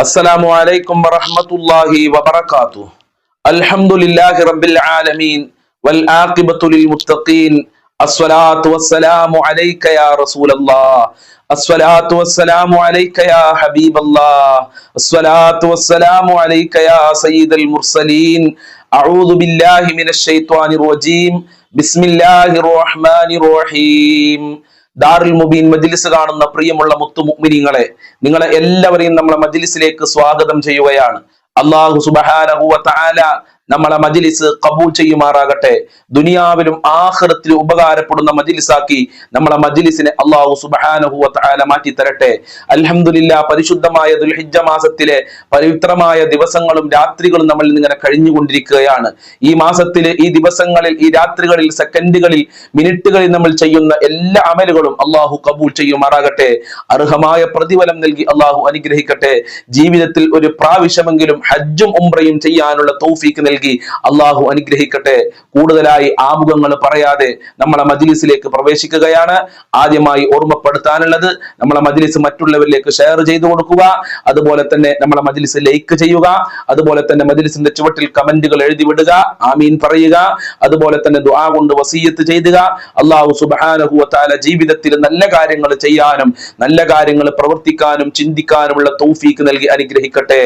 السلام عليكم ورحمة الله وبركاته. الحمد لله رب العالمين والعاقبة للمتقين. الصلاة والسلام عليك يا رسول الله. الصلاة والسلام عليك يا حبيب الله. الصلاة والسلام عليك يا سيد المرسلين. أعوذ بالله من الشيطان الرجيم. بسم الله الرحمن الرحيم. ദാറുൽ മുബീൻ മജ്ലിസ് കാണുന്ന പ്രിയമുള്ള മുത്തു മുഅ്മിനീങ്ങളെ, നിങ്ങളെ എല്ലാവരെയും നമ്മളെ മജ്ലിസിലേക്ക് സ്വാഗതം ചെയ്യുകയാണ്. അല്ലാഹു സുബ്ഹാനഹു വ തആല നമ്മളെ മജ്ലിസ് ഖബൂൽ ചെയ്യുമാറാകട്ടെ. ദുനിയാവിലും ആഖിറത്തിലും ഉപകാരപ്പെടുന്ന മജ്ലിസാക്കി നമ്മളെ മജ്ലിസിനെ അല്ലാഹു സുബ്ഹാനഹു വ തആല മാറ്റി തരട്ടെ. അൽഹംദുലില്ലാഹ്, പരിശുദ്ധമായ ദുൽഹിജ്ജ മാസത്തിലെ പവിത്രമായ ദിവസങ്ങളും രാത്രികളും നമ്മൾ ഇങ്ങനെ കഴിഞ്ഞുകൊണ്ടിരിക്കുകയാണ്. ഈ മാസത്തില്, ഈ ദിവസങ്ങളിൽ, ഈ രാത്രികളിൽ, സെക്കൻഡുകളിൽ, മിനിറ്റുകളിൽ നമ്മൾ ചെയ്യുന്ന എല്ലാ അമലുകളും അല്ലാഹു ഖബൂൽ ചെയ്യുമാറാകട്ടെ. അർഹമായ പ്രതിഫലം നൽകി അല്ലാഹു അനുഗ്രഹിക്കട്ടെ. ജീവിതത്തിൽ ഒരു പ്രാവശ്യമെങ്കിലും ഹജ്ജും ഉംറയും ചെയ്യാനുള്ള തൗഫീക്ക് നൽകി അള്ളാഹു അനുഗ്രഹിക്കട്ടെ. കൂടുതലായി ആമുഖങ്ങൾ പറയാതെ നമ്മളെ മജ്ലിസിലേക്ക് പ്രവേശിക്കുകയാണ്. ആദ്യമായി ഓർമ്മപ്പെടുത്താനുള്ളത്, നമ്മളെ മജ്ലിസ് മറ്റുള്ളവരിലേക്ക് ഷെയർ ചെയ്തു കൊടുക്കുക. അതുപോലെ തന്നെ നമ്മളെ മജ്ലിസ് ലൈക്ക് ചെയ്യുക. അതുപോലെ തന്നെ മജ്ലിസിന്റെ ചുവട്ടിൽ കമന്റുകൾ എഴുതി വിടുക, ആമീൻ പറയുക. അതുപോലെ തന്നെ ദുആ കൊണ്ട് വസിയ്യത്ത് ചെയ്യുക. അല്ലാഹു സുബ്ഹാനഹു വ തആല ജീവിതത്തിൽ നല്ല കാര്യങ്ങൾ ചെയ്യാനും നല്ല കാര്യങ്ങൾ പ്രവർത്തിക്കാനും ചിന്തിക്കാനുമുള്ള തൗഫീക്ക് നൽകി അനുഗ്രഹിക്കട്ടെ.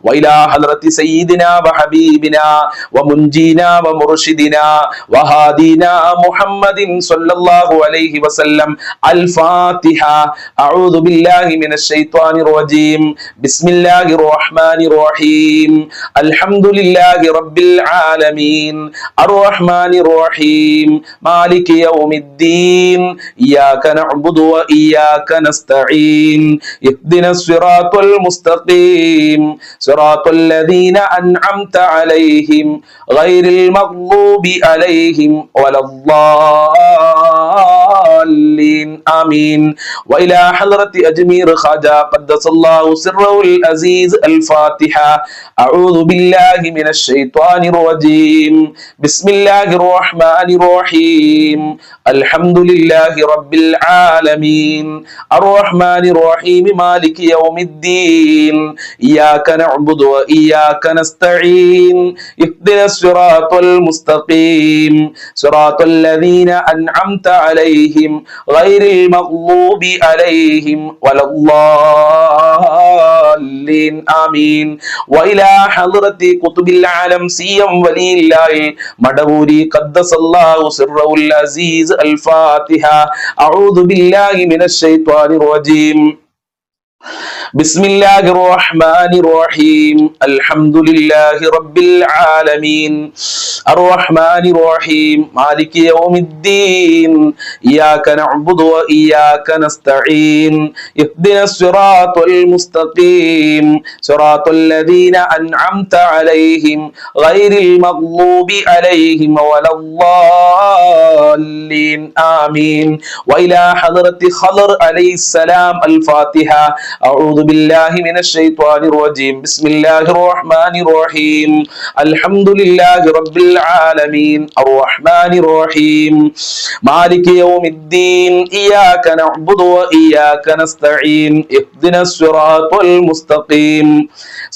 വൈലാ ഹദ്റത്തി സയ്യിദിനാ വ ഹബീബിനാ ومنجينا ومرشدنا وهادينا محمد صلى الله عليه وسلم. الفاتحة. أعوذ بالله من الشيطان الرجيم. بسم الله الرحمن الرحيم. الحمد لله رب العالمين الرحمن الرحيم مالك يوم الدين إياك نعبد وإياك نستعين اهدنا الصراط المستقيم صراط الذين أنعمت عليهم غير المغضوب عليهم ولا الضالين آمين. وإلى حضرة أجمير خواجة قدس الله سره العزيز. الفاتحة. أعوذ بالله من الشيطان الرجيم. بسم الله الرحمن الرحيم. الحمد لله رب العالمين الرحمن الرحيم مالك يوم الدين إياك نعبد وإياك نستعين اهدنا الصراط المستقيم صراط الذين أنعمت عليهم غير المغضوب عليهم ولا الضالين آمين. وإلى حضرة قطب العالم سيم ولي الله مدبوري قدس الله سره العزيز. الفاتحة. أعوذ بالله من الشيطان الرجيم. بسم الله الرحمن الرحيم. الحمد لله رب العالمين الرحمن الرحيم مالك يوم الدين إياك نعبد وإياك نستعين اهدنا الصراط المستقيم صراط الذين أنعمت عليهم غير المغضوب عليهم ولا الضالين آمين. وإلى حضرة خضر عليه السلام. الفاتحة. أعوذ بالله من الشيطان الرجيم. بسم الله الرحمن الرحيم. الحمد لله رب العالمين الرحمن الرحيم مالك يوم الدين إياك نعبد وإياك نستعين اهدنا الصراط المستقيم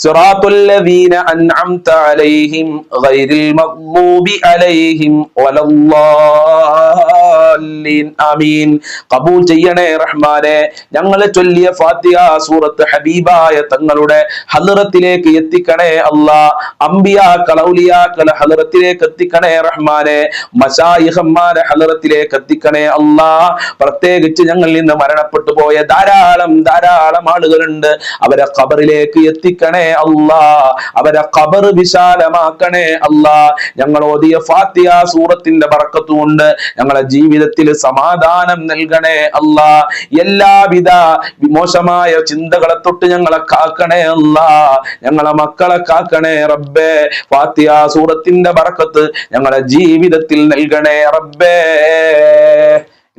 صراط الذين أنعمت عليهم غير المغضوب عليهم ولا الضالين آمين. قبول ചെയ്യണേ റഹ്മാനെ. ഞങ്ങളെ ചൊല്ലിയ ഫാത്തിഹ സൂറത്ത് ഹബീബായ തങ്ങളുടെ ഹദ്റത്തിലേക്ക് എത്തിക്കണേ അല്ലാ. അംബിയാക്കൾ ഔലിയാക്കളെ ഹദ്റത്തിലേക്ക് എത്തിക്കണേ റഹ്മാനെ. മശായിഖന്മാരെ ഹദ്റത്തിലേക്ക് എത്തിക്കണേ അല്ലാ. പ്രത്യേകിച്ച് ഞങ്ങളിൽ നിന്ന് മരണപ്പെട്ടു പോയ ധാരാളം ആളുകളുണ്ട്. അവരെ ഖബറിലേക്ക് എത്തിക്കണേ അല്ലാ. അവരെ ഖബർ വിശാലമാക്കണേ അല്ലാ. ഞങ്ങൾ ഓതിയ ഫാത്തിഹ സൂറത്തിന്റെ ബറക്കത്ത് കൊണ്ട് ഞങ്ങളെ ജീവിതത്തിൽ സമാധാനം നൽകണേ അല്ലാ. എല്ലാവിധ മോശമായ ചിന്തകളെ തൊട്ട് ഞങ്ങളെ കാക്കണേ അല്ലാ. ഞങ്ങളെ മക്കളെ കാക്കണേ റബ്ബേ. ഫാത്തിഹ സൂറത്തിന്റെ ബറക്കത്ത് ഞങ്ങളെ ജീവിതത്തിൽ നൽകണേ റബ്ബേ.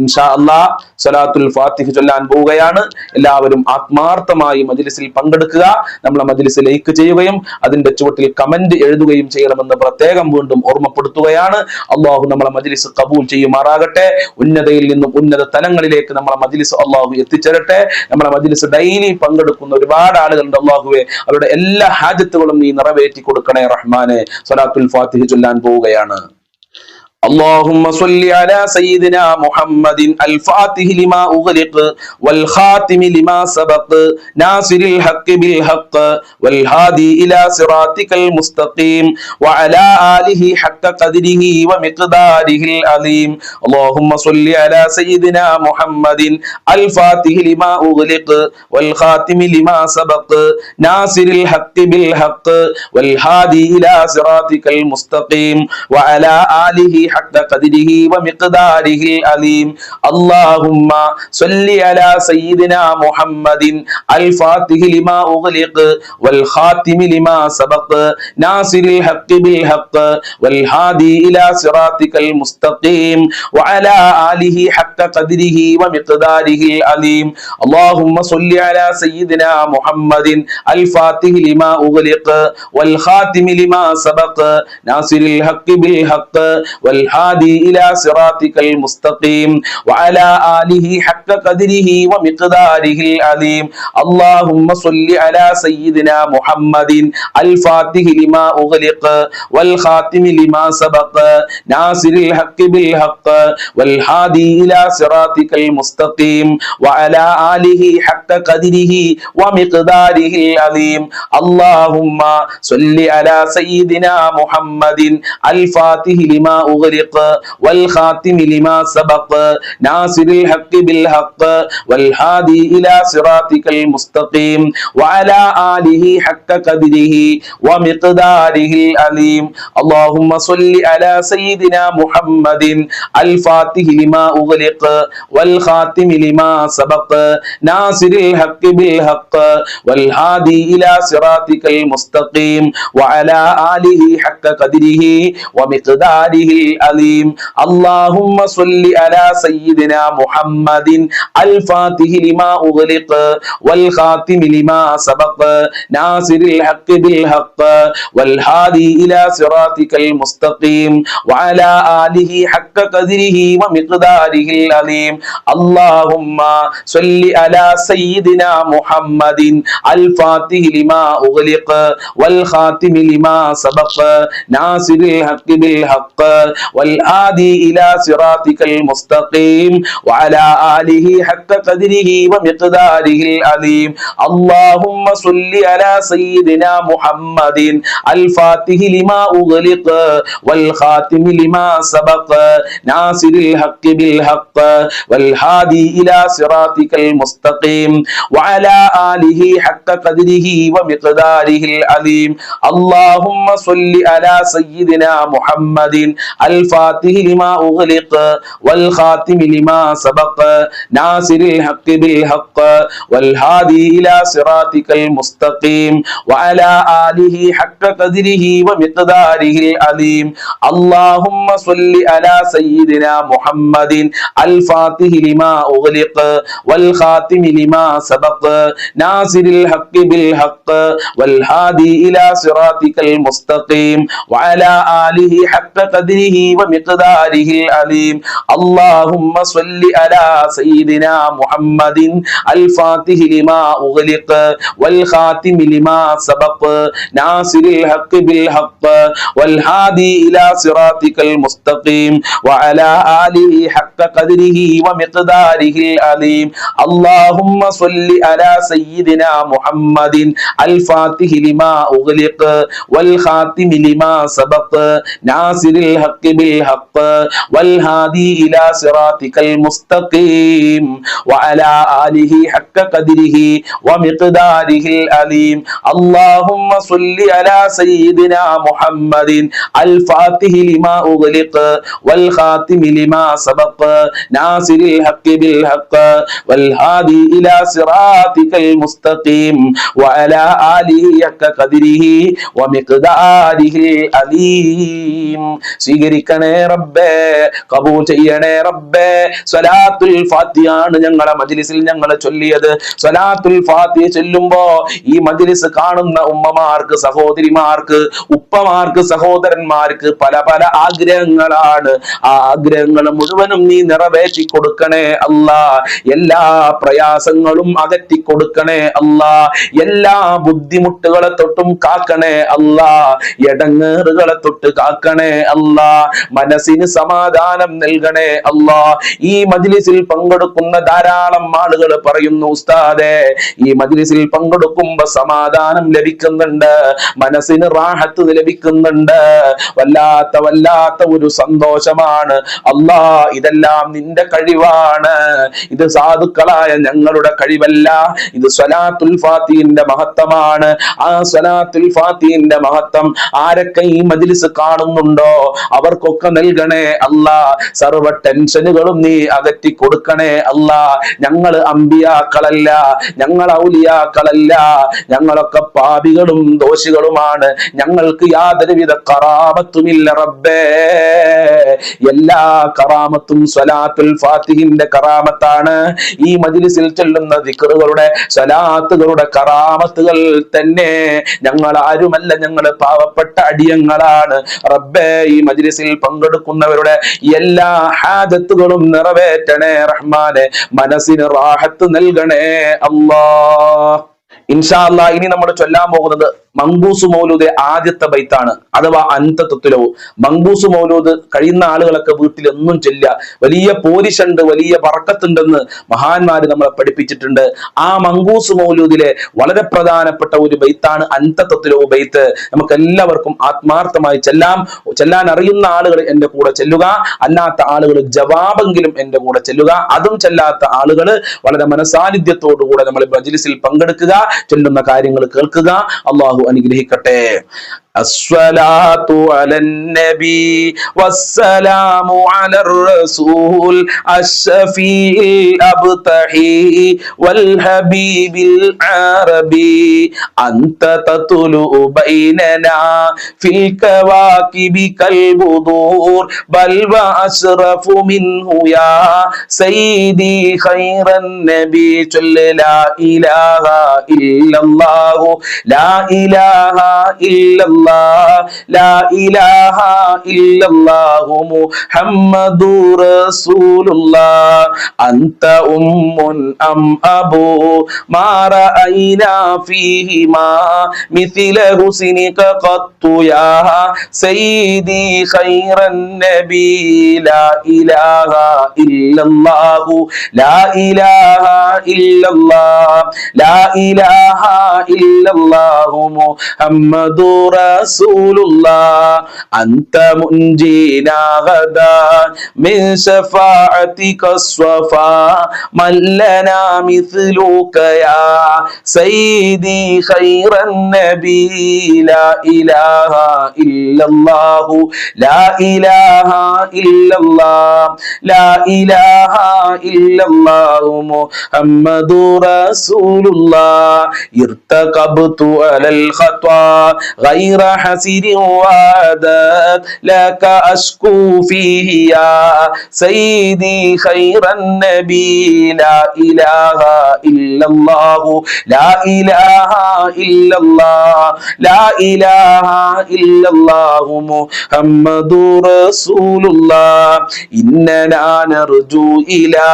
ഇൻഷാ അല്ലാഹ് സ്വലാത്തുൽ ഫാത്തിഹ ചൊല്ലാൻ പോവുകയാണ്. എല്ലാവരും ആത്മാർത്ഥമായി മജ്ലിസിൽ പങ്കെടുക്കുക. നമ്മളെ മജ്ലിസ് ലൈക്ക് ചെയ്യുകയും അതിന്റെ ചുവട്ടിൽ കമന്റ് എഴുതുകയും ചെയ്യണമെന്ന് പ്രത്യേകം വീണ്ടും ഓർമ്മപ്പെടുത്തുകയാണ്. അള്ളാഹു നമ്മളെ മജ്ലിസ് കബൂൽ ചെയ്യുമാറാകട്ടെ. ഉന്നതയിൽ നിന്നും ഉന്നത തലങ്ങളിലേക്ക് നമ്മളെ മജ്ലിസ് അള്ളാഹു എത്തിച്ചേരട്ടെ. നമ്മളെ മജ്ലിസ് ഡെയിലി പങ്കെടുക്കുന്ന ഒരുപാട് ആളുകളുണ്ട്. അള്ളാഹുവെ അവരുടെ എല്ലാ ഹാജത്തുകളും നീ നിറവേറ്റി കൊടുക്കണേ റഹ്മാനെ. സ്വലാത്തുൽ ഫാത്തിഹ ചൊല്ലാൻ പോവുകയാണ്. اللهم صل على سيدنا محمد الفاتح لما أغلق والخاتم لما سبق ناصر الحق بالحق والهادي إلى صراطك المستقيم وعلى آله حق قدره ومقداره العظيم. اللهم صل على سيدنا محمد الفاتح لما أغلق والخاتم لما سبق ناصر الحق بالحق والهادي إلى صراطك المستقيم وعلى آله حق قدره ومقداره العظيم. اللهم صل على سيدنا محمد الفاتح لما أغلق والخاتم لما سبق ناصر الحق بالحق والهادي إلى صراطك المستقيم وعلى آله حق قدره ومقداره العظيم. اللهم صل على سيدنا محمد الفاتح لما أغلق والخاتم لما سبق ناصر الحق بالحق والهادي إلى صراطك المستقيم وعلى آله حق قدره ومقداره العظيم. اللهم صل على سيدنا محمد الفاتح لما أغلق والخاتم لما سبق ناصر الحق بالحق والهادي إلى صراطك المستقيم وعلى آله حق قدره ومقداره العظيم. اللهم صل على سيدنا محمد الفاتح لما أغلق والخاتم لما سبق ناصر الحق بالحق والهادي إلى صراطك المستقيم وعلى آله حق قدره ومقداره العظيم. اللهم صل على سيدنا محمد الفاتح لما أغلق والخاتم لما سبق ناصر الحق بالحق والهادي إلى صراطك المستقيم وعلى آله حق قدره ومقداره العظيم. اللهم صل على سيدنا محمد الفاتح لما أغلق والخاتم لما سبق ناصر الحق بالحق والهادي إلى صراطك المستقيم وعلى آله حق قدره ومقداره العظيم. اللهم صل على سيدنا محمد الفاتح لما أغلق والخاتم لما سبق ناصر الحق بالحق والهادي إلى صراطك المستقيم وعلى آله حق قدره ومقداره العظيم. اللهم صل على سيدنا محمد الفاتح لما أغلق والخاتم لما سبق ناصر الحق بالحق والهادي إلى صراطك المستقيم وعلى آله حق قدره ومقداره العظيم. اللهم صل على سيدنا محمد الفاتح لما أغلق والخاتم لما سبق ناصر الحق بالحق والهادي إلى صراطك المستقيم وعلى آله حق قدره ومقداره العظيم. اللهم صل على سيدنا محمد الفاتح لما أغلق والخاتم لما سبق ناصر الحق بالحق والهادي إلى صراطك المستقيم وعلى آله حق قدره ومقداره العظيم. اللهم صل على سيدنا محمد الفاتح لما أغلق والخاتم لما سبق ناصر الحق بالحق والهادي إلى صراطك المستقيم وعلى آله حق قدره ومقداره العظيم. اللهم صل على سيدنا محمد الفاتح لما أغلق والخاتم لما سبق ناصر الحق بالحق والهادي إلى صراطك المستقيم وعلى آله حق قدره ومقداره العظيم. اللهم صل على سيدنا محمد الفاتح لما أغلق والخاتم لما سبق ناصر الحق بالحق والهادي إلى صراطك المستقيم وعلى آله حق قدره ومقداره العظيم. സ്വീകരിക്കണേ റബ്ബേ, കബൂൽ ചെയ്യണേ റബ്ബേ. സ്വലാത്തുൽ ഫാത്തിഹയാണ് ഞങ്ങളെ മജ്ലിസിൽ ഞങ്ങൾ ചൊല്ലിയത്. സ്വലാത്തുൽ ഫാത്തിഹ ചൊല്ലുമ്പോ ഈ മജ്ലിസ് കാണുന്ന ഉമ്മമാർക്ക്, സഹോദരിമാർക്ക്, ഉപ്പമാർക്ക്, സഹോദരന്മാർക്ക് പല പല ആഗ്രഹങ്ങളാണ്. ആ ആഗ്രഹങ്ങൾ മുഴുവനും നീ നിറവേറ്റി കൊടുക്കണേ അല്ലാ. എല്ലാ പ്രയാസങ്ങളും അകറ്റി കൊടുക്കണേ അല്ലാ. എല്ലാ ബുദ്ധിമുട്ടുകളെ തൊട്ടും കാക്കണേ അല്ലാ. എടങ്ങേറുകളെ തൊട്ട് കാക്കണേ അല്ലാ. മനസ്സിന് സമാധാനം നൽകണേ അല്ലാ. ഈ മജ്ലിസിൽ പങ്കെടുക്കുന്ന ധാരാളം ആളുകൾ പറയുന്നു, ഉസ്താദേ ഈ മജ്ലിസിൽ പങ്കെടുക്കുമ്പോ സമാധാനം ലഭിക്കുന്നുണ്ട്, മനസ്സിന് റാഹത്ത് ലഭിക്കുന്നുണ്ട്, വല്ലാത്ത ഒരു സന്തോഷമാണ്. അല്ലാ, ഇതെല്ലാം നിന്റെ കഴിവാണ്, ഇത് സാധുക്കളായ ഞങ്ങളുടെ കഴിവല്ല, ഇത് സ്വലാത്തുൽ ഫാത്തിഹിന്റെ മഹത്വമാണ്. ആ സ്വലാത്തുൽ ഫാത്തിഹിന്റെ മഹത്വം ആരൊക്കെ ഈ മജ്ലിസ് കാണുന്നുണ്ടോ അവർക്കൊക്കെ നൽകണേ അല്ലാ. സർവ ടെൻഷനുകളും നീ അകറ്റി കൊടുക്കണേ അല്ലാ. ഞങ്ങൾ അമ്പിയാക്കളല്ല, ഞങ്ങൾ ഔലിയാക്കളല്ല, ഞങ്ങളൊക്കെ പാപികളും ദോഷികളുമാണ്. ഞങ്ങൾക്ക് യാതൊരുവിധ കറാമത്തുമില്ല റബ്ബേ. എല്ലാ കറാമത്തും സ്വലാത്തുൽ ഫാത്തിഹിന്റെ കറാമത്താണ്. ഈ മജ്ലിസിൽ ചൊല്ലുന്ന ദിക്റുകളുടെ, സ്വലാത്തുകളുടെ കറാമത്തുകൾ തന്നെ. ഞങ്ങൾ ആരുമല്ല, ഞങ്ങൾ പാവപ്പെട്ട അടിയങ്ങളാണ് റബ്ബേ. ഈ മജ്ലിസിൽ പങ്കെടുക്കുന്നവരുടെ എല്ലാ ഹാജത്തുകളും നിറവേറ്റണേ റഹ്മാനെ. മനസ്സിന് റാഹത്ത് നൽകണേ അല്ലാഹ്. ഇൻഷാ അല്ലാഹ് ഇനി നമ്മൾ ചൊല്ലാൻ പോകുന്നത് മങ്കൂസ് മൗലൂദ് ആദ്യത്തെ ബൈത്താണ്, അഥവാ അന്തത്വത്തിലോ. മങ്കൂസ് മൗലൂദ് കഴിയുന്ന ആളുകളൊക്കെ വീട്ടിൽ എന്നും ചൊല്ലുക. വലിയ പോരിഷുണ്ട്, വലിയ ബറക്കത്തുണ്ടെന്ന് മഹാന്മാര് നമ്മളെ പഠിപ്പിച്ചിട്ടുണ്ട്. ആ മങ്കൂസ് മൗലൂദിലെ വളരെ പ്രധാനപ്പെട്ട ഒരു ബൈത്താണ് അന്തത്വത്തിലോ ബൈത്ത്. നമുക്ക് എല്ലാവർക്കും ആത്മാർത്ഥമായി ചെല്ലാൻ അറിയുന്ന ആളുകൾ എന്റെ കൂടെ ചെല്ലുക, അല്ലാത്ത ആളുകൾ ജവാബെങ്കിലും എന്റെ കൂടെ ചെല്ലുക. അതും ചെല്ലാത്ത ആളുകൾ വളരെ മനസാന്നിധ്യത്തോടു കൂടെ നമ്മൾ മജ്ലിസിൽ പങ്കെടുക്കുക, ചൊല്ലുന്ന കാര്യങ്ങൾ കേൾക്കുക. അള്ളാഹു അനുഗ്രഹിക്കട്ടെ. الصلاة على النبي والسلام على الرسول الشفيع الأبتحي والحبيب العربي أنت تطلع بيننا في الكواكب كالبدور بل وأشرف منه يا سيدي خير النبي لا إله إلا الله لا إله إلا الله لا إله إلا الله محمد رسول الله أنت أم أم أبو ما رأينا فيهما مثل حسنك قط يا سيدي خير النبي لا إله إلا الله لا إله إلا الله لا إله إلا الله محمد رسول الله أنت منجينا غدا من شفاعتك الصفا من لنا مثلك يا سيدي خير النبي لا إله إلا الله لا إله إلا الله لا إله إلا الله محمد رسول الله ارتكبت على الخطا غير حسير وعدت لك أشكو فيه يا سيدي خير النبي لا إله إلا الله لا إله إلا الله لا إله إلا الله محمد رسول الله إننا نرجو إلى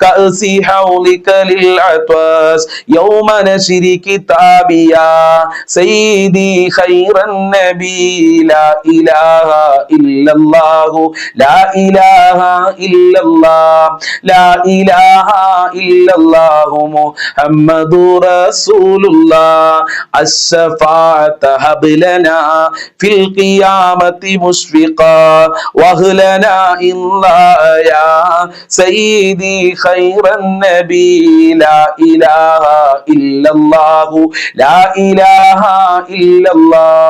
كأس حولك للعطاس يوم نشر كتابي يا سيدي خير النبي لا إله إلا الله لا إله إلا الله لا إله إلا الله محمد رسول الله الشفاعة هب لنا في القيامة مشفقا وأهلنا إلا يا سيدي خير النبي لا إله إلا الله لا إله إلا الله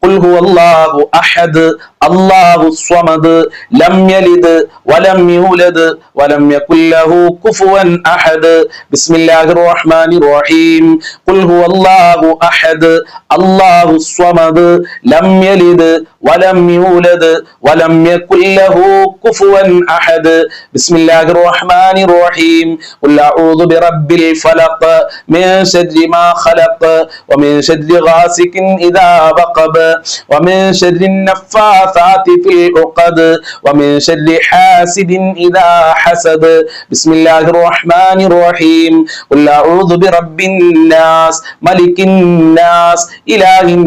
ഖുൽ ഹുവല്ലാഹു അഹദ് അല്ലാഹു സ്വമദ് ലം യലിദ് വലം യൂലദ് വലം യകുൽ ലഹു കുഫുവൻ അഹദ്. ബിസ്മില്ലാഹിർ റഹ്മാനിർ റഹീം. ഖുൽ ഹുവല്ലാഹു അഹദ് അല്ലാഹു സ്വമദ് ലം യലിദ് വലം യൂലദ് വലം യകുൽ ലഹു കുഫുവൻ അഹദ്. ബിസ്മില്ലാഹിർ റഹ്മാനിർ റഹീം. ഖുൽ അഊദു ബിറബ്ബിൽ ഫലഖ് മിൻ ശർരി മാ ഖലഖ് വമിൻ ശർരി ഗാസികിൻ ഇദാ വഖബ് വമിൻ ശർരി നഫ്ഫാസാതി ഫിൽ ഉഖദ് വമിൻ ശർരി ഹാസിദിൻ ഇദാ ഹസദ്. ബിസ്മില്ലാഹിർ റഹ്മാനിർ റഹീം. ഖുൽ അഊദു ബിറബ്ബിൻ നാസ് മലികിൻ നാസ് ഇലാഹിൻ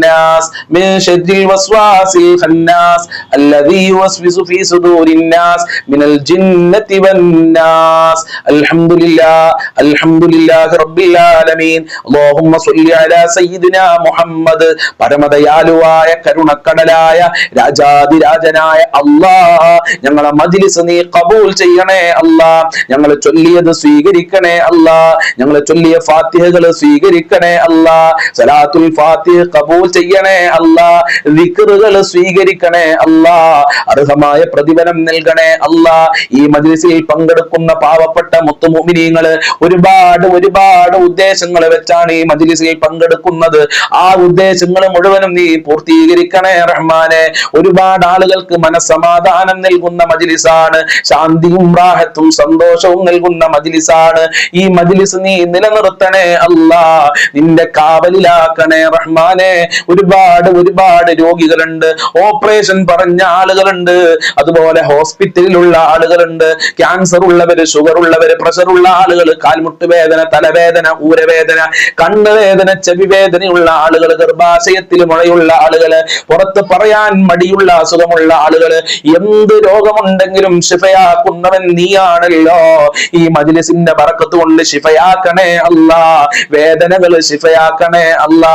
നാസ് മിൻ ശർരിൽ വസ്വാസിൽ ഖന്നാസ് അല്ലദീ യുവസ്വിസു ഫീ സുദൂരിൻ നാസ് മിനൽ ജിന്നതി വൻ നാസ്. അൽഹംദുലില്ലാഹി റബ്ബിൽ ആലമീൻ. അല്ലാഹുമ്മ സ്വല്ലി അലാ സയ്യിദിനാ മുഹമ്മദ്. പരമദയാലുവായ കരുണക്കടലായ രാജാതിരാജനായ അല്ലാഹ്, ഞങ്ങളെ മജ്ലിസ് നീ ഖബൂൽ ചെയ്യണേ അല്ലാഹ്. ഞങ്ങൾ ചൊല്ലിയത് സ്വീകരിക്കണേ അല്ലാഹ്. ഞങ്ങൾ ചൊല്ലിയ ഫാത്തിഹകൾ സ്വീകരിക്കണേ അല്ലാഹ്. സലാത്തുൽ ഫാത്തിഹ ഖബൂൽ ചെയ്യണേ അല്ലാഹ്. ദിക്റുകൾ സ്വീകരിക്കണേ അല്ലാഹ്. അർഹമായ പ്രതിഫലം നൽകണേ അല്ലാഹ്. ഈ മജ്ലിസിൽ പങ്കെടുക്കുന്ന പാവപ്പെട്ട മുത്തുമുഅ്മിനീങ്ങൾ ഒരുപാട് ഉദ്ദേശങ്ങൾ വെച്ചാണ് ഈ മജ്ലിസിൽ പങ്കെടുക്കുന്നത്. ആ ഉദ്ദേശങ്ങൾ മുഴുവനും നീ പൂർത്തീകരിക്കണേ റഹ്മാനെ. ഒരുപാട് ആളുകൾക്ക് മനസ്സമാധാനം നൽകുന്ന മജ്ലിസാണ്, ശാന്തിയും റാഹത്തും സന്തോഷവും നൽകുന്ന മജ്ലിസാണ്. ഈ മജ്ലിസ് നീ നിലനിർത്തണേ അല്ലാഹ്. നിന്റെ കാവലിലാക്കണേ റഹ്മാനെ. ഒരുപാട് രോഗികളുണ്ട്, ഓപ്പറേഷൻ പറഞ്ഞ ആളുകളുണ്ട്, അതുപോലെ ഹോസ്പിറ്റലിലുള്ള ആളുകളുണ്ട്, ക്യാൻസർ ഉള്ളവര്, ഷുഗർ ഉള്ളവര്, പ്രഷർ ഉള്ള ആളുകൾ, കാൽമുട്ട് വേദന, തലവേദന, ഊരവേദന, കണ്ണുവേദന, ചെവി വേദനയുള്ള ആളുകൾ, ഗർഭാശയത്തിൽ മുഴയുള്ള ആളുകള്, പുറത്ത് പറയാൻ മടിയുള്ള അസുഖമുള്ള ആളുകള്, എന്ത് രോഗമുണ്ടെങ്കിലും ശിഫയാക്കുന്നവൻ നീയാണല്ലോ. ഈ മജ്ലിസിന്റെ ബറക്കത്ത് കൊണ്ട് ശിഫയാക്കണേ അല്ലാ. വേദനകൾ ശിഫയാക്കണേ അല്ലാ.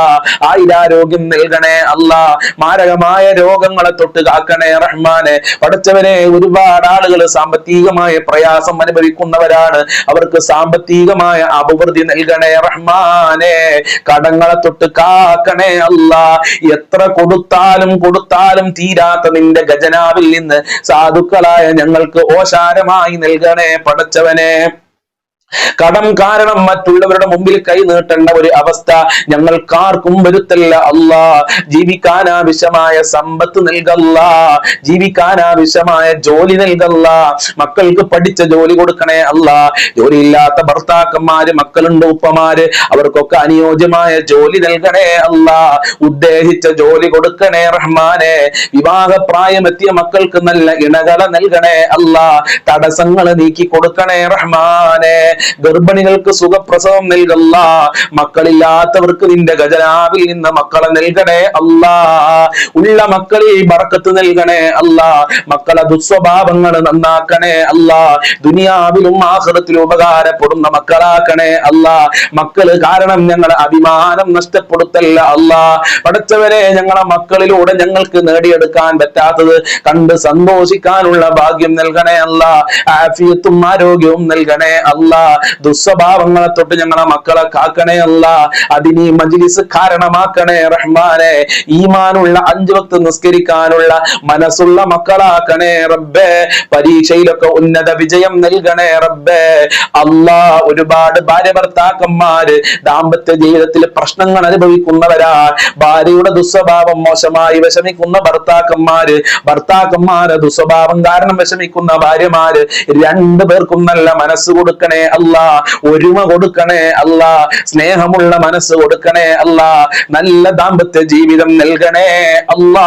ആയിരാരോഗ്യം നൽകണേ അല്ലാ. മാരകമായ രോഗങ്ങളെ തൊട്ട് കാക്കണേ റഹ്മാനെ. പഠിച്ചവരെ, ഒരുപാട് ആളുകൾ സാമ്പത്തികമായ പ്രയാസം അനുഭവിക്കുന്നവരാണ്. അവർക്ക് സാമ്പത്തികമായ അഭിവൃദ്ധി നൽകണേ റഹ്മാനെ. കടങ്ങളെ തൊട്ട് കാക്കണേ അല്ലാ. എത്ര കൊടുത്താലും തീരാത്ത നിന്റെ ഖജനാവിൽ നിന്ന് സാധുക്കളായ ഞങ്ങൾക്ക് ഓശാരമായി നൽകണേ പടച്ചവനെ. കടം കാരണം മറ്റുള്ളവരുടെ മുമ്പിൽ കൈ നീട്ടേണ്ട ഒരു അവസ്ഥ ഞങ്ങൾക്കാർക്കും വരുത്തല്ല അല്ലാ. ജീവിക്കാനാവശ്യമായ സമ്പത്ത് നൽകല്ല, ജീവിക്കാനാവശ്യമായ ജോലി നൽകല്ല. മക്കൾക്ക് പഠിച്ച ജോലി കൊടുക്കണേ അല്ലാ. ജോലിയില്ലാത്ത ഭർത്താക്കന്മാര്, മക്കളുണ്ട്, ഉപ്പമാര്, അവർക്കൊക്കെ അനുയോജ്യമായ ജോലി നൽകണേ അല്ലാ. ഉദ്ദേശിച്ച ജോലി കൊടുക്കണേ റഹ്മാനെ. വിവാഹപ്രായമെത്തിയ മക്കൾക്ക് നല്ല ഇണകളെ നൽകണേ അല്ലാ. തടസ്സങ്ങൾ നീക്കി കൊടുക്കണേ റഹ്മാനെ. ഗർഭിണികൾക്ക് സുഖപ്രസവം നൽകല്ല. മക്കളില്ലാത്തവർക്ക് നിന്റെ ഖജനാവിൽ നിന്ന് മക്കളെ നൽകണേ അല്ലാ. ഉള്ള മക്കളിൽ ബറക്കത്ത് നൽകണേ അല്ലാ. മക്കളെ ദുസ്വഭാവങ്ങൾ നന്നാക്കണേ അല്ലാ. ദുനിയാവിലും ആഖിറത്തിലും ഉപകാരപ്പെടുന്ന മക്കളാക്കണേ അല്ലാ. മക്കള് കാരണം ഞങ്ങളെ അഭിമാനം നഷ്ടപ്പെടുത്തല്ല അല്ലാ. പഠിച്ചവരെ, ഞങ്ങളെ മക്കളിലൂടെ ഞങ്ങൾക്ക് നേടിയെടുക്കാൻ പറ്റാത്തത് കണ്ട് സന്തോഷിക്കാനുള്ള ഭാഗ്യം നൽകണേ അല്ലാ. ആഫിയത്തും ആരോഗ്യവും നൽകണേ അല്ലാ. ദുസ്വഭാവങ്ങളെ തൊട്ട് ഞങ്ങളെ മക്കളെ കാക്കണേ അല്ലാ. അതിന് മജ്ലിസ് കാരണമാക്കണേ റഹ്മാനെ. ഈമാനുള്ള 5 വക്ത് നിസ്കരിക്കാനുള്ള മനസ്സുള്ള മക്കളാക്കണേ റബ്ബേ. പരീക്ഷയിലൊക്കെ ഉന്നത വിജയം നൽകണേ റബ്ബേ. അല്ലാ, ഒരുപാട് ഭാര്യ ഭർത്താക്കന്മാര് ദാമ്പത്യ ജീവിതത്തിൽ പ്രശ്നങ്ങൾ അനുഭവിക്കുന്നവരാ. ഭാര്യയുടെ ദുസ്വഭാവം മോശമായി വിഷമിക്കുന്ന ഭർത്താക്കന്മാരെ ദുസ്വഭാവം കാരണം വിഷമിക്കുന്ന ഭാര്യമാര്, 2 പേർക്കും നല്ല മനസ്സ് കൊടുക്കണേ അല്ലാ. ഒരുമ കൊടുക്കണേ അല്ലാ. സ്നേഹമുള്ള മനസ്സ് കൊടുക്കണേ അല്ലാ. നല്ല ദാമ്പത്യ ജീവിതം നൽകണേ അല്ലാ.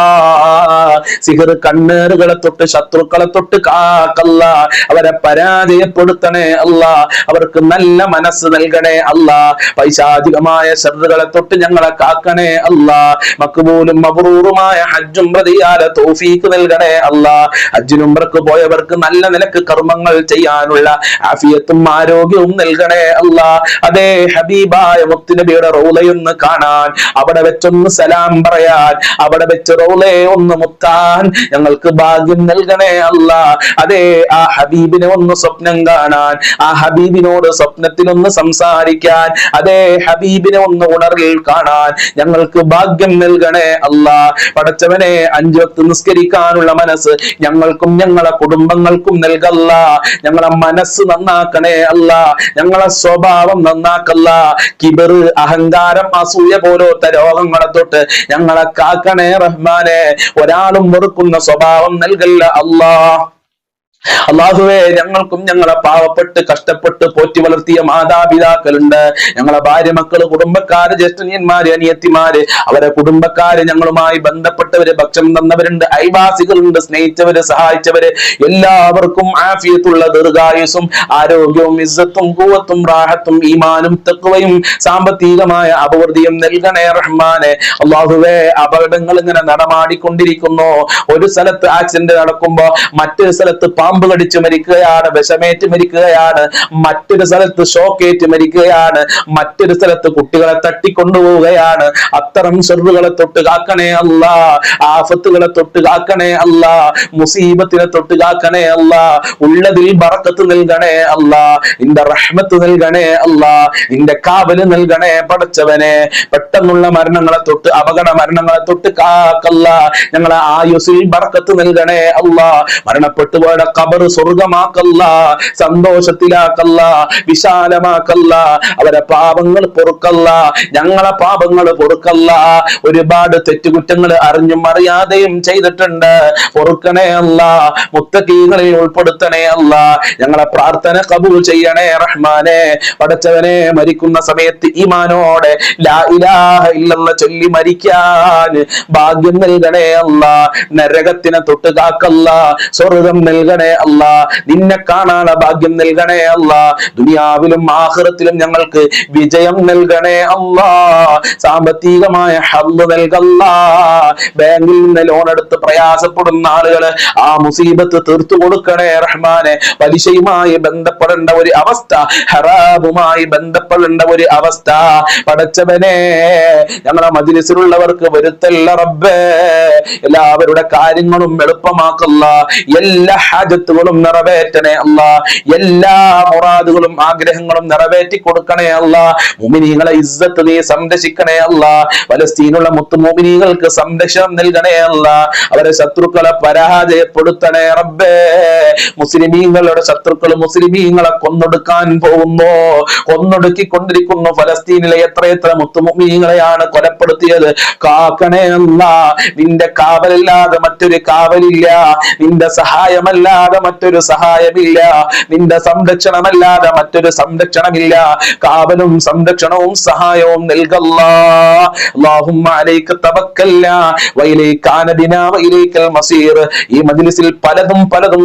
സിഹർ കണ്ണേറുകളെ തൊട്ട് ശത്രുക്കളെ തൊട്ട് കാക്കല്ല. അവരെ പരാജയപ്പെടുത്തണേ അല്ലാ. അവർക്ക് നല്ല മനസ്സ് നൽകണേ അല്ലാ. പൈശാചികമായ ശർറുകളെ തൊട്ട് ഞങ്ങളെ കാക്കണേ അല്ലാ. മഖ്ബൂലും മബ്റൂറുമായ ഹജ്ജും പ്രതിയാലെ തൗഫീഖ് നൽകണേ അല്ലാ. ഹജ്ജിനും ഉംറക്ക് പോയവർക്ക് നല്ല നിലക്ക് കർമ്മങ്ങൾ ചെയ്യാനുള്ള ആഫിയത്തും ആരോഗ്യവും ആരോഗ്യവും നൽകണേ അല്ലാ. അതേ ഹബീബായ മുത്തുനബിയുടെ റൗളയൊന്ന് കാണാൻ, അവിടെ വെച്ചൊന്ന് സലാം പറയാൻ, അവിടെ വെച്ച് റൗളയെ ഒന്ന് മുത്താൻ ഞങ്ങൾക്ക് ഭാഗ്യം നൽകണേ അല്ലാ. അതേ ആ ഹബീബിനെ ഒന്ന് സ്വപ്നം കാണാൻ, ആ ഹബീബിനോട് സ്വപ്നത്തിലൊന്ന് സംസാരിക്കാൻ, അതേ ഹബീബിനെ ഒന്ന് ഉണർവിൽ കാണാൻ ഞങ്ങൾക്ക് ഭാഗ്യം നൽകണേ അല്ലാ. പടച്ചവനെ 5 വക്ത് നിസ്കരിക്കാനുള്ള മനസ്സ് ഞങ്ങൾക്കും ഞങ്ങളെ കുടുംബങ്ങൾക്കും നൽകല്ല. ഞങ്ങളെ മനസ്സ് നന്നാക്കണേ അല്ല, ഞങ്ങളെ സ്വഭാവം നന്നാക്കല്ല. കിബറ്, അഹങ്കാരം, അസൂയ പോലത്തെ രോഗങ്ങളെ തൊട്ട് ഞങ്ങളെ കാക്കണേ റഹ്മാനെ. ഒരാളും വെറുക്കുന്ന സ്വഭാവം നൽകല്ല അല്ലാ. അള്ളാഹുവേ, ഞങ്ങൾക്കും ഞങ്ങളെ പാവപ്പെട്ട് കഷ്ടപ്പെട്ട് പോറ്റി വളർത്തിയ മാതാപിതാക്കളുണ്ട്, ഞങ്ങളെ ഭാര്യ മക്കള്, കുടുംബക്കാര്, ജ്യേഷ്ഠന്യന്മാര്, അനിയത്തിമാര്, അവരെ കുടുംബക്കാര്, ഞങ്ങളുമായി ബന്ധപ്പെട്ടവര്, ഭക്ഷണം തന്നവരുണ്ട്, അയൽവാസികളുണ്ട്, സ്നേഹിച്ചവര്, സഹായിച്ചവര്, എല്ലാവർക്കും ആഫിയത്തുള്ള ദീർഘായുസ്സും ആരോഗ്യവും ഇസ്സത്തും ഖുവത്തും റാഹത്തും ഈമാനും തഖ്വയും സാമ്പത്തികമായ അഭിവൃദ്ധിയും നൽകണേ റഹ്മാനെ. അള്ളാഹുവേ, അപകടങ്ങൾ ഇങ്ങനെ നടമാടിക്കൊണ്ടിരിക്കുന്നു. ഒരു സ്ഥലത്ത് ആക്സിഡന്റ് നടക്കുമ്പോ മറ്റൊരു സ്ഥലത്ത് പാമ്പ് കടിച്ച് മരിക്കുകയാണ്, വിഷമേറ്റ് മരിക്കുകയാണ്, മറ്റൊരു സ്ഥലത്ത് ഷോക്കേറ്റ് മരിക്കുകയാണ്, മറ്റൊരു സ്ഥലത്ത് കുട്ടികളെ തട്ടിക്കൊണ്ടുപോവുകയാണ്. അത്തരം ഷർറുകളെ തൊട്ട് കാക്കണേ അല്ലാ, ആഫത്തുകളെ തൊട്ട് കാക്കണേ അല്ലാ, മുസീബത്തിനെ തൊട്ട് കാക്കണേ അല്ലാ. ഉള്ളതിൽ ബറക്കത്ത് നൽകണേ അല്ലാ, നിന്റെ റഹ്മത്ത് നൽകണേ അല്ലാ, നിന്റെ കാവല് നൽകണേ പടച്ചവനെ. പെട്ടെന്നുള്ള മരണങ്ങളെ തൊട്ട്, അപകട മരണങ്ങളെ തൊട്ട് കാക്കല്ല. ഞങ്ങളെ ആയുസ്സിൽ ബറക്കത്ത് നൽകണേ അല്ലാ. മരണപ്പെട്ടു പോയ ഖബർ സ്വർഗമാക്കല്ല, സന്തോഷത്തിലാക്കല്ല, വിശാലമാക്കല്ല. അവരെ പാപങ്ങൾ പൊറുക്കല്ല, ഞങ്ങളെ പാപങ്ങൾ പൊറുക്കല്ല. ഒരുപാട് തെറ്റുകുറ്റങ്ങൾ അറിഞ്ഞും അറിയാതെയും ചെയ്തിട്ടുണ്ട്, പൊറുക്കണേ അല്ല. മുത്തഖീങ്ങളിൽ ഉൾപ്പെടുത്തണേ അല്ല. ഞങ്ങളെ പ്രാർത്ഥന കബൂൽ ചെയ്യണേ റഹ്മാനെ. പടച്ചവനെ, മരിക്കുന്ന സമയത്ത് ഈമാനോടെ ലാ ഇലാഹ ഇല്ലല്ലാഹ് ചൊല്ലി മരിക്കാൻ ഭാഗ്യം നൽകണേ അല്ല. നരകത്തിനെ തൊട്ട് കാക്കല്ല, സ്വർഗം നൽകണേ അല്ലാ. നിന്നെ കാണാനുള്ള ഭാഗ്യം നൽകണേ അല്ലാ. ദുനിയാവിലും ആഖിറത്തിലും ഞങ്ങൾക്ക് വിജയം നൽകണേ അല്ലാ. സാമ്പത്തികമായ ഹല്ല് നൽകല്ല. ബാങ്കിൽ നിന്ന് ലോൺ എടുത്ത് പ്രയാസപ്പെടുന്ന ആളുകള് ആ മുസീബത്ത് തീർത്തു കൊടുക്കണേ റഹ്മാനെ. പലിശയുമായി ബന്ധപ്പെടേണ്ട ഒരു അവസ്ഥ, ഹറാമുമായി ബന്ധപ്പെടേണ്ട ഒരു അവസ്ഥ പടച്ചവനെ ഞങ്ങളെ മജ്‌ലിസിലുള്ളവർക്ക് വരുത്തല്ല റബ്ബേ. എല്ലാവരുടെ കാര്യങ്ങളും എളുപ്പമാക്കല്ല. എല്ലാ ഹാജത്തുകളും നിറവേറ്റണേ അല്ലാ. എല്ലാ മുറാദുകളും ആഗ്രഹങ്ങളും നിറവേറ്റി കൊടുക്കണേ അല്ലാ. മുഅ്മിനീങ്ങളെ ഇസ്സത്ത് നീ സംരക്ഷിക്കണേ അല്ലാ. ഫലസ്തീനുള്ള മുത്തു മുഅ്മിനീങ്ങൾക്ക് സംരക്ഷണം നൽകണേ അല്ലാ. അവരെ ശത്രുക്കളെ പരാജയപ്പെടുത്തണേ റബ്ബേ. മുസ്ലിമീങ്ങളുടെ ശത്രുക്കൾ മുസ്ലിമീങ്ങളെ കൊന്നൊടുക്കാൻ പോകുന്നു, കൊന്നൊടുക്കിക്കൊണ്ടിരിക്കുന്നു. ഫലസ്തീനിലെ എത്രയെത്ര മുത്തു മുഅ്മിനീങ്ങളെയാണ് കൊലപ്പെടുത്തിയത്. കാക്കണേ അല്ലാ. നിന്റെ കാവലല്ലാതെ മറ്റൊരു കാവലില്ല, നിന്റെ സഹായമല്ലാതെ മറ്റൊരു സഹായമില്ല, നിന്റെ സംരക്ഷണമല്ലാതെ മറ്റൊരു സംരക്ഷണമില്ല. കാവലും സംരക്ഷണവും സഹായവും നൽകല്ലാ. അല്ലാഹുമ്മ അലൈക തവക്കൽനാ വഇലൈക അനബിനാ വഇലൈകൽ മസീർ. ഈ മജ്‌ലിസിൽ പലതും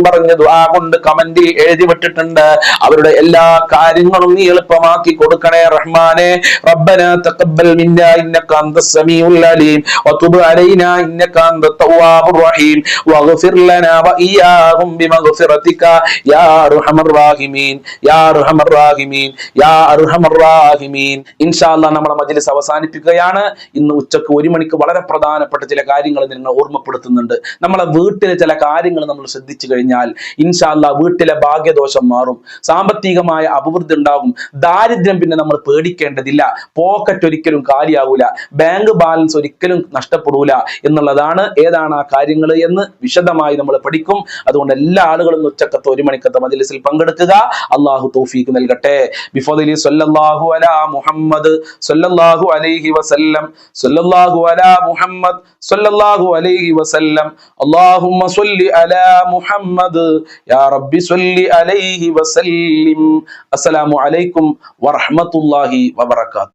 പറഞ്ഞു ദുആ കൊണ്ട് കമന്റിൽ എഴുതി വിട്ടിട്ടുണ്ട്. അവരുടെ എല്ലാ കാര്യങ്ങളും നീ എളുപ്പമാക്കി കൊടുക്കണേ റഹ്മാനെ. റബ്ബനാ തഖബ്ബൽ മിന്നാ ഇന്നക അൻതസ് സമീഉൽ അലീം വതുബ് അലൈനാ ഇന്നക അൻതത് തവ്വാബുർ റഹീം വഗ്ഫിർ ലനാ വഇയ്യാഹും ബിമഗ്ഫിറതിക യാ അർഹമർ റഹീമീൻ യാ അർഹമർ റഹീമീൻ യാ അർഹമർ റഹീമീൻ. ഇൻഷാ അല്ലാഹ് നമ്മുടെ മജ്‌ലിസ് അവസാനിപ്പിക്കുകയാണ്. ഇന്ന് ഉച്ചക്ക് 1 മണിക്ക് വളരെ പ്രധാനപ്പെട്ട ചില കാര്യങ്ങൾ നിങ്ങൾ ഓർമ്മപ്പെടുത്തുന്നുണ്ട്. നമ്മളെ വീട്ടിലെ ചില കാര്യങ്ങൾ നമ്മൾ ശ്രദ്ധിച്ചു കഴിഞ്ഞാൽ ഇൻഷാ അല്ലാഹ് വീട്ടിലെ ഭാഗ്യദോഷം മാറും, സാമ്പത്തികമായ അഭിവൃദ്ധി ഉണ്ടാകും, ദാരിദ്ര്യം പിന്നെ നമ്മൾ പേടിക്കേണ്ടതില്ല, പോക്കറ്റ് ഒരിക്കലും കാലിയാവൂല, ബാങ്ക് ബാലൻസ് ഒരിക്കലും നഷ്ടപ്പെടൂല എന്നുള്ളതാണ്. ഏതാണ് ആ കാര്യങ്ങൾ എന്ന് വിശദമായി നമ്മൾ പഠിക്കും. അതുകൊണ്ട് എല്ലാ ആളുകളും ഉച്ചക്കത്തെ 1 മണിക്കത്തെ മജ്‌ലിസിൽ പങ്കെടുക്കുക. അല്ലാഹു തൗഫീഖ് നൽകട്ടെ. ബിഫദ്ലി സ്വല്ലല്ലാഹു അലാ മുഹമ്മദ് സ്വല്ലല്ലാഹു അലൈഹി വസല്ലം സ്വല്ലല്ലാഹു അലാ മുഹമ്മദ് സ്വല്ലല്ലാഹു അലൈഹി വസല്ലം. അല്ലാഹുമ്മ സ്വല്ലി അലാ മുഹമ്മദ് യാ റബ്ബി സ്വല്ലി അലൈഹി വസല്ലിം. അസ്സലാമു അലൈക്കും വറഹ്മത്തുള്ളാഹി വബറകാതുഹു.